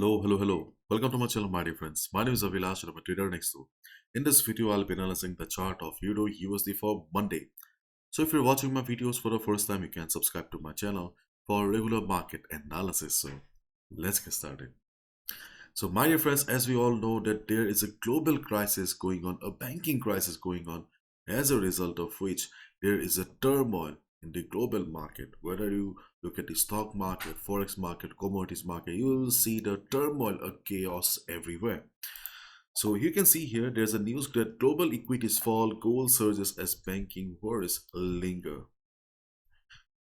Hello. Welcome to my channel, my dear friends. My name is Avilash and I'm a trader next door. In this video, I'll be analyzing the chart of Euro USD for Monday. So if you're watching my videos for the first time, you can subscribe to my channel for regular market analysis. So let's get started. So my dear friends, as we all know that there is a global crisis going on, a banking crisis going on, as a result of which there is a turmoil in the global market. Whether you look at the stock market, forex market, commodities market, you will see the turmoil, a chaos everywhere. So you can see here, there's a news that global equities fall, gold surges as banking worries linger.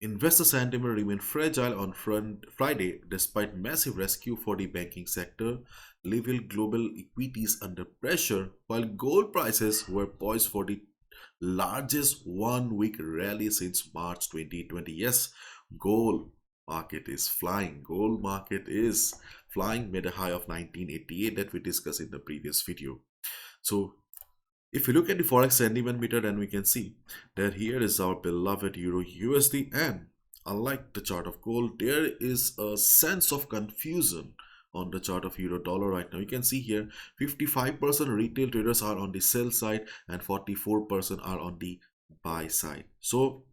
Investor sentiment remained fragile on Friday despite massive rescue for the banking sector, leaving global equities under pressure while gold prices were poised for the largest one-week rally since March 2020. Yes, gold market is flying. Gold market is flying, made a high of 1988 that we discussed in the previous video. So if you look at the Forex sentiment meter, then we can see that here is our beloved Euro USD, and unlike the chart of gold, there is a sense of confusion on the chart of Euro dollar right now. You can see here 55% retail traders are on the sell side and 44% are on the buy side. So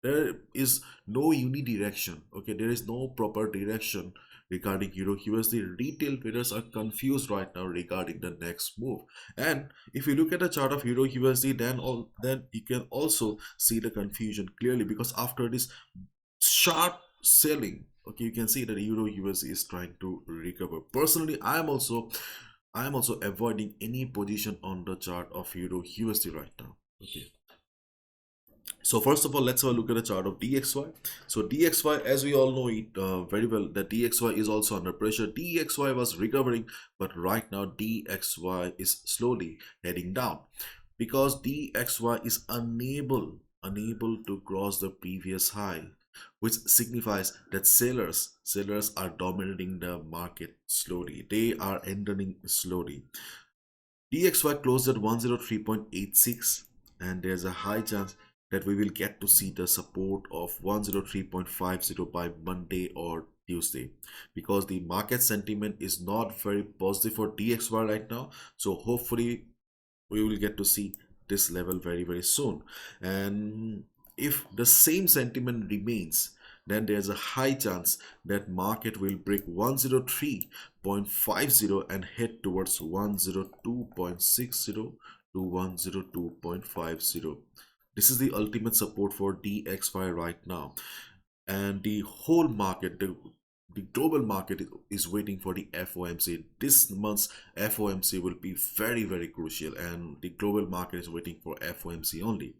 there is no unidirection. Okay, there is no proper direction regarding Euro USD. Retail traders are confused right now regarding the next move. And if you look at the chart of Euro USD, then you can also see the confusion clearly, because after this sharp selling, okay, you can see that Euro USD is trying to recover. Personally, I am also avoiding any position on the chart of Euro USD right now. Okay. So first of all, let's have a look at the chart of DXY. So DXY, as we all know it very well, that DXY is also under pressure. DXY was recovering, but right now DXY is slowly heading down because DXY is unable to cross the previous high, which signifies that sellers are dominating the market slowly. They are entering slowly. DXY closed at 103.86, and there's a high chance that we will get to see the support of 103.50 by Monday or Tuesday, because the market sentiment is not very positive for DXY right now. So hopefully we will get to see this level very soon. And if the same sentiment remains, then there's a high chance that market will break 103.50 and head towards 102.60 to 102.50. This is the ultimate support for DXY right now. And the whole market, the global market is waiting for the FOMC. This month's FOMC will be very crucial, and the global market is waiting for FOMC only.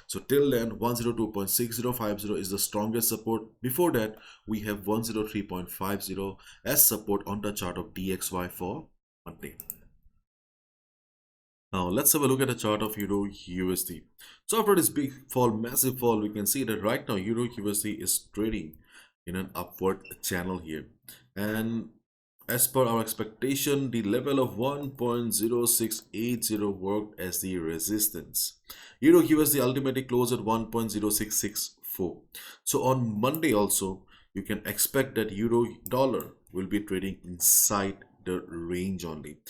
So till then, 102.6050 is the strongest support. Before that, we have 103.50 as support on the chart of DXY for Monday. Now let's have a look at the chart of Euro USD. So after this big fall, massive fall, we can see that right now Euro USD is trading in an upward channel here, and as per our expectation, the level of 1.0680 worked as the resistance. Euro USD ultimately closed at 1.0664. So on Monday also, you can expect that Euro dollar will be trading inside the range only.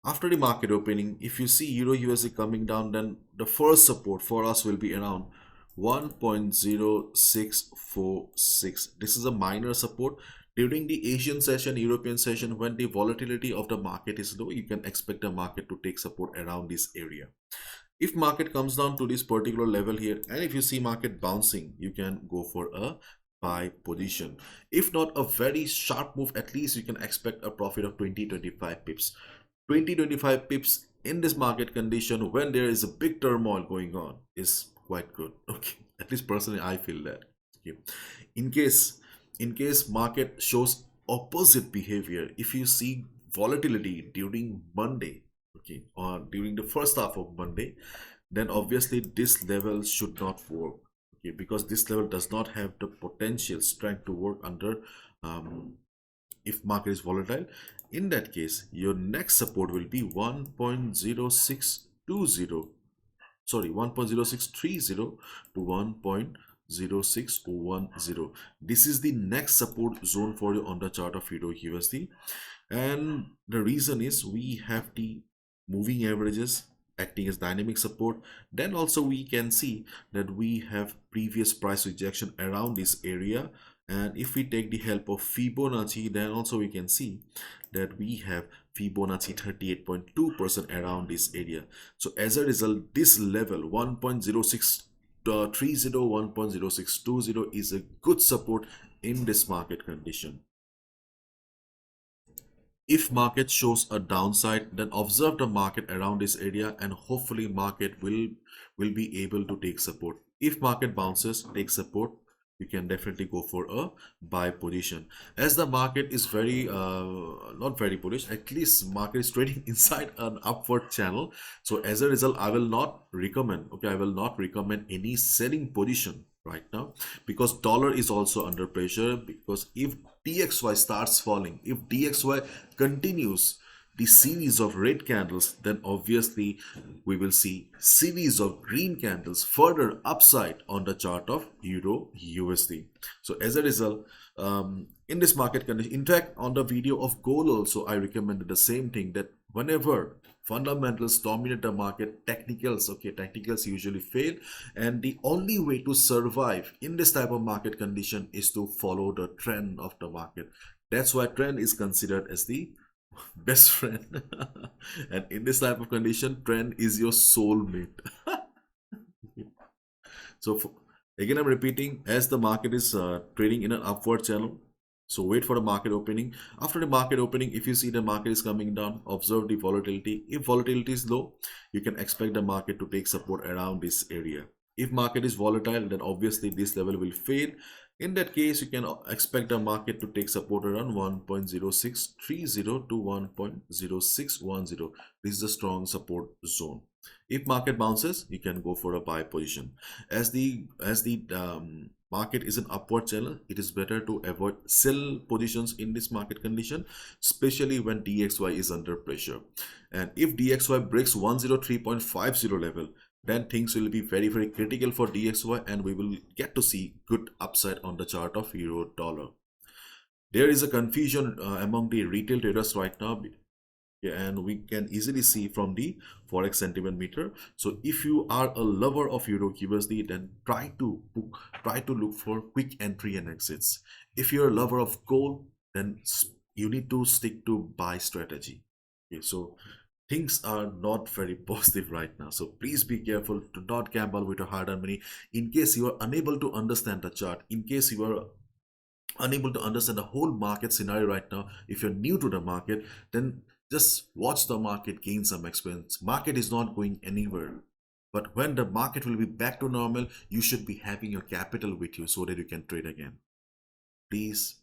After the market opening, if you see Euro USD coming down, then the first support for us will be around 1.0646. This is a minor support. During the Asian session, European session, when the volatility of the market is low, you can expect the market to take support around this area. If market comes down to this particular level here, and if you see market bouncing, you can go for a buy position. If not a very sharp move, at least you can expect a profit of 20-25 pips. 20-25 pips in this market condition when there is a big turmoil going on is quite good. Okay, at least personally I feel that. Okay. In case market shows opposite behavior, if you see volatility during Monday, okay, or during the first half of Monday, then obviously this level should not work. Okay, because this level does not have the potential strength to work under if market is volatile. In that case, your next support will be 1.0620, sorry, 1.0630 to 1.0610. This is the next support zone for you on the chart of Euro USD. And the reason is we have the moving averages acting as dynamic support. Then also we can see that we have previous price rejection around this area, and if we take the help of Fibonacci, then also we can see that we have Fibonacci 38.2% around this area. So as a result, this level 1.0630, 1.0620 is a good support in this market condition. If market shows a downside, then observe the market around this area, and hopefully market will be able to take support. If market bounces, take support, you can definitely go for a buy position. As the market is very not very bullish, at least market is trading inside an upward channel. So as a result, I will not recommend, okay, I will not recommend any selling position right now, because dollar is also under pressure. Because if DXY starts falling, if DXY continues the series of red candles, then obviously we will see series of green candles further upside on the chart of Euro USD. So as a result, in this market condition, in fact on the video of gold also I recommended the same thing, that whenever fundamentals dominate the market, technicals, okay, technicals usually fail, and the only way to survive in this type of market condition is to follow the trend of the market. That's why trend is considered as the best friend. And in this type of condition, trend is your soulmate. So again, I'm repeating, as the market is trading in an upward channel, so wait for the market opening. After the market opening, if you see the market is coming down, observe the volatility. If volatility is low, you can expect the market to take support around this area. If market is volatile, then obviously this level will fail. In that case, you can expect the market to take support around 1.0630 to 1.0610. This is a strong support zone. If market bounces, you can go for a buy position. As the market is an upward channel, it is better to avoid sell positions in this market condition, especially when DXY is under pressure. And if DXY breaks 103.50 level, then things will be very, very critical for DXY, and we will get to see good upside on the chart of euro dollar. There is a confusion among the retail traders right now, and we can easily see from the Forex sentiment meter. So if you are a lover of Euro USD, then try to look for quick entry and exits. If you're a lover of gold, then you need to stick to buy strategy. Okay, so things are not very positive right now, so please be careful to not gamble with your hard-earned money. In case you are unable to understand the chart, in case you are unable to understand the whole market scenario right now, if you're new to the market, then just watch the market, gain some experience. Market is not going anywhere, but when the market will be back to normal, you should be having your capital with you so that you can trade again. Please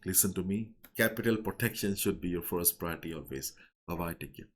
listen to me. Capital protection should be your first priority always. Bye bye, take care.